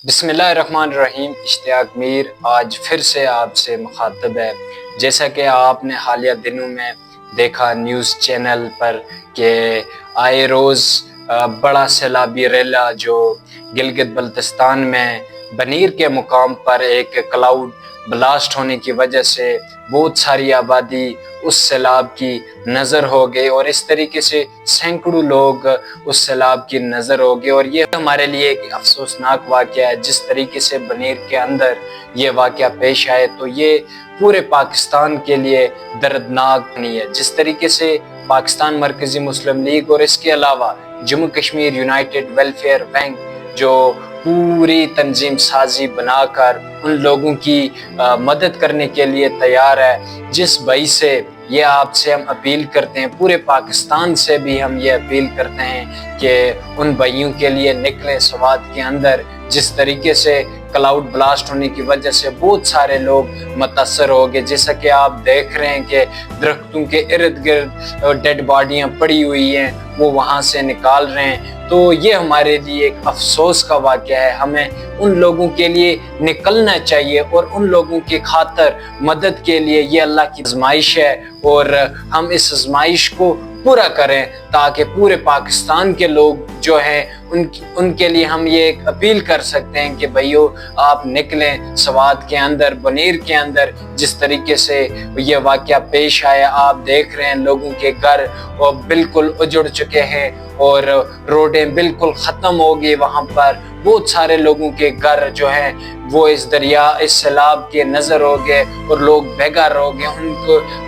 بسم اللہ الرحمن الرحیم۔ اشتیاق میر آج پھر سے آپ سے مخاطب ہے۔ جیسا کہ آپ نے حالیہ دنوں میں دیکھا نیوز چینل پر کہ آئے روز بڑا سیلابی ریلا جو گلگت بلتستان میں بنیر کے مقام پر ایک کلاؤڈ بلاسٹ ہونے کی وجہ سے بہت ساری آبادی اس سیلاب کی نظر ہو گئے اور اس طریقے سے سینکڑوں لوگ اس سیلاب کی نظر ہو گئے، اور یہ ہمارے لیے ایک افسوسناک واقعہ ہے۔ جس طریقے سے بنیر کے اندر یہ واقعہ پیش آئے تو یہ پورے پاکستان کے لیے دردناک نہیں ہے۔ جس طریقے سے پاکستان مرکزی مسلم لیگ اور اس کے علاوہ Jammu Kashmir United welfare wing جو پوری تنظیم سازی بنا کر ان لوگوں کی مدد کرنے کے لیے تیار ہے، جس بھائی سے یہ آپ سے ہم اپیل کرتے ہیں، پورے پاکستان سے بھی ہم یہ اپیل کرتے ہیں کہ ان بھائیوں کے لیے نکلیں سوات کے اندر۔ جس طریقے سے کلاؤڈ بلاسٹ ہونے کی وجہ سے بہت سارے لوگ متاثر ہو گئے، جیسا کہ آپ دیکھ رہے ہیں کہ درختوں کے ارد گرد ڈیڈ باڈیاں پڑی ہوئی ہیں، وہ وہاں سے نکال رہے ہیں۔ تو یہ ہمارے لیے ایک افسوس کا واقعہ ہے۔ ہمیں ان لوگوں کے لیے نکلنا چاہیے اور ان لوگوں کی خاطر مدد کے لیے، یہ اللہ کی آزمائش ہے اور ہم اس آزمائش کو پورا کریں تاکہ پورے پاکستان کے لوگ جو ہیں ان کے لیے ہم یہ ایک اپیل کر سکتے ہیں کہ بھائیو آپ نکلیں سوات کے اندر، بنیر کے اندر۔ جس طریقے سے یہ واقعہ پیش آیا آپ دیکھ رہے ہیں، لوگوں کے گھر بالکل اجڑ چکے ہیں اور روڈیں بالکل ختم ہو گئی۔ وہاں پر بہت سارے لوگوں کے گھر جو ہیں وہ اس سیلاب کے نظر ہو گئے اور لوگ بے گھر ہو گئے۔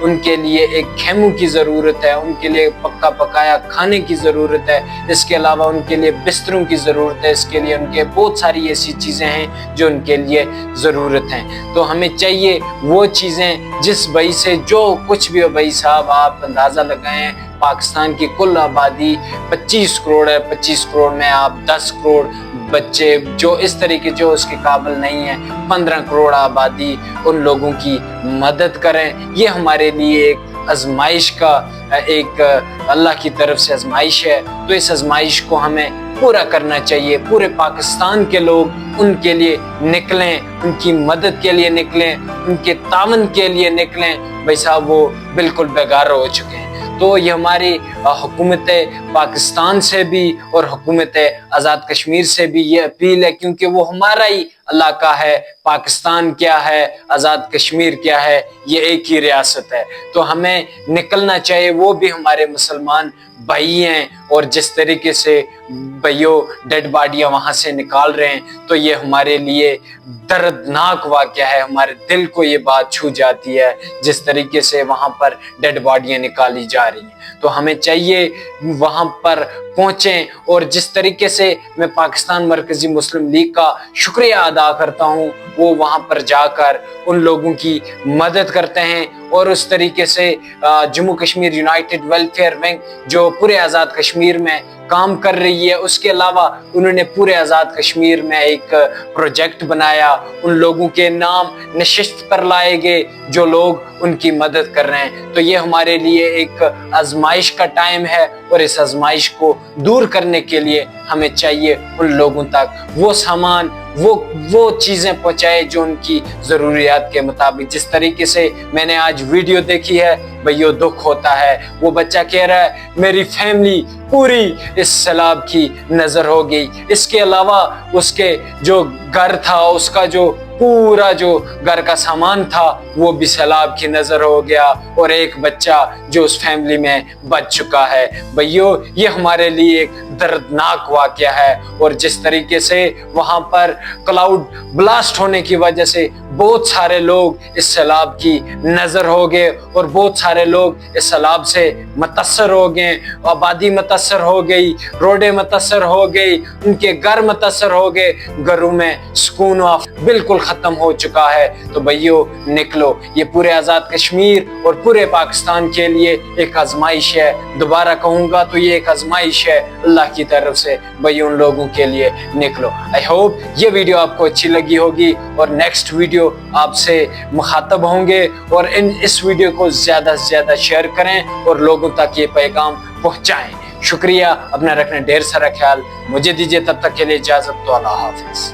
ان کے لیے ایک خیموں کی ضرورت ہے، ان کے لیے پکا پکایا کھانے کی ضرورت ہے، اس کے علاوہ ان کے لیے بستروں کی ضرورت ہے، اس کے لیے ان کے بہت ساری ایسی چیزیں ہیں جو ان کے لیے ضرورت ہیں۔ تو ہمیں چاہیے وہ چیزیں جس بھائی سے جو کچھ بھی ہو، بھائی صاحب آپ اندازہ لگائیں پاکستان کی کل آبادی 25 کروڑ ہے، 25 کروڑ میں آپ 10 کروڑ بچے جو اس طریقے جو اس کے قابل نہیں ہیں، 15 کروڑ آبادی ان لوگوں کی مدد کریں۔ یہ ہمارے لیے ایک آزمائش کا ایک اللہ کی طرف سے آزمائش ہے، تو اس آزمائش کو ہمیں پورا کرنا چاہیے۔ پورے پاکستان کے لوگ ان کے لیے نکلیں، ان کی مدد کے لیے نکلیں، ان کے تعاون کے لیے نکلیں۔ بھائی صاحب وہ بالکل بیگار ہو چکے ہیں۔ تو یہ ہماری حکومت پاکستان سے بھی اور حکومت آزاد کشمیر سے بھی یہ اپیل ہے، کیونکہ وہ ہمارا ہی علاقہ ہے۔ پاکستان کیا ہے، آزاد کشمیر کیا ہے، یہ ایک ہی ریاست ہے۔ تو ہمیں نکلنا چاہیے، وہ بھی ہمارے مسلمان بھائی ہیں، اور جس طریقے سے بھائیوں ڈیڈ باڈیاں وہاں سے نکال رہے ہیں تو یہ ہمارے لیے دردناک واقعہ ہے۔ ہمارے دل کو یہ بات چھو جاتی ہے جس طریقے سے وہاں پر ڈیڈ باڈیاں نکالی جا رہی ہیں۔ تو ہمیں چاہیے وہاں پر پہنچیں، اور جس طریقے سے میں پاکستان مرکزی مسلم لیگ کا شکریہ ادا کرتا ہوں، وہ وہاں پر جا کر ان لوگوں کی مدد کرتے ہیں، اور اس طریقے سے Jammu Kashmir United welfare wing جو پورے آزاد کشمیر میں کام کر رہی ہے، اس کے علاوہ انہوں نے پورے آزاد کشمیر میں ایک پروجیکٹ بنایا، ان لوگوں کے نام نشست پر لائے گئے جو لوگ ان کی مدد کر رہے ہیں۔ تو یہ ہمارے لیے ایک آزمائش کا ٹائم ہے، اور اس آزمائش کو دور کرنے کے لیے ہمیں چاہیے ان لوگوں تک وہ سامان وہ چیزیں پہنچائے جو ان کی ضروریات کے مطابق۔ جس طریقے سے میں نے آج ویڈیو دیکھی ہے، بھائیو دکھ ہوتا ہے۔ وہ بچہ کہہ رہا ہے میری فیملی پوری اس سیلاب کی نظر ہو گئی، اس کے علاوہ اس کے جو گھر تھا، اس کا جو پورا جو گھر کا سامان تھا وہ بھی سیلاب کی نظر ہو گیا، اور ایک بچہ جو اس فیملی میں بچ چکا ہے۔ بھائیو یہ ہمارے لیے ایک دردناک واقعہ ہے، اور جس طریقے سے وہاں پر کلاؤڈ بلاسٹ ہونے کی وجہ سے بہت سارے لوگ اس سیلاب کی نظر ہو گئے، اور بہت سارے لوگ اس سیلاب سے متاثر ہو گئے، آبادی متاثر ہو گئی، روڈیں متاثر ہو گئی، ان کے گھر متاثر ہو گئے، گھروں میں سکون بالکل ختم ہو چکا ہے۔ تو بھائیو نکلو، یہ پورے آزاد کشمیر اور پورے پاکستان کے لیے ایک آزمائش ہے۔ دوبارہ کہوں گا تو یہ ایک آزمائش ہے اللہ کی طرف سے، بھائیو ان لوگوں کے لیے نکلو۔ I hope یہ ویڈیو آپ کو اچھی لگی ہوگی، اور نیکسٹ ویڈیو آپ سے مخاطب ہوں گے، اور اس ویڈیو کو زیادہ سے زیادہ شیئر کریں اور لوگوں تک یہ پیغام پہنچائیں۔ شکریہ، اپنا رکھنا ڈھیر سارا خیال، مجھے دیجیے تب تک کے لیے اجازت، تو اللہ حافظ۔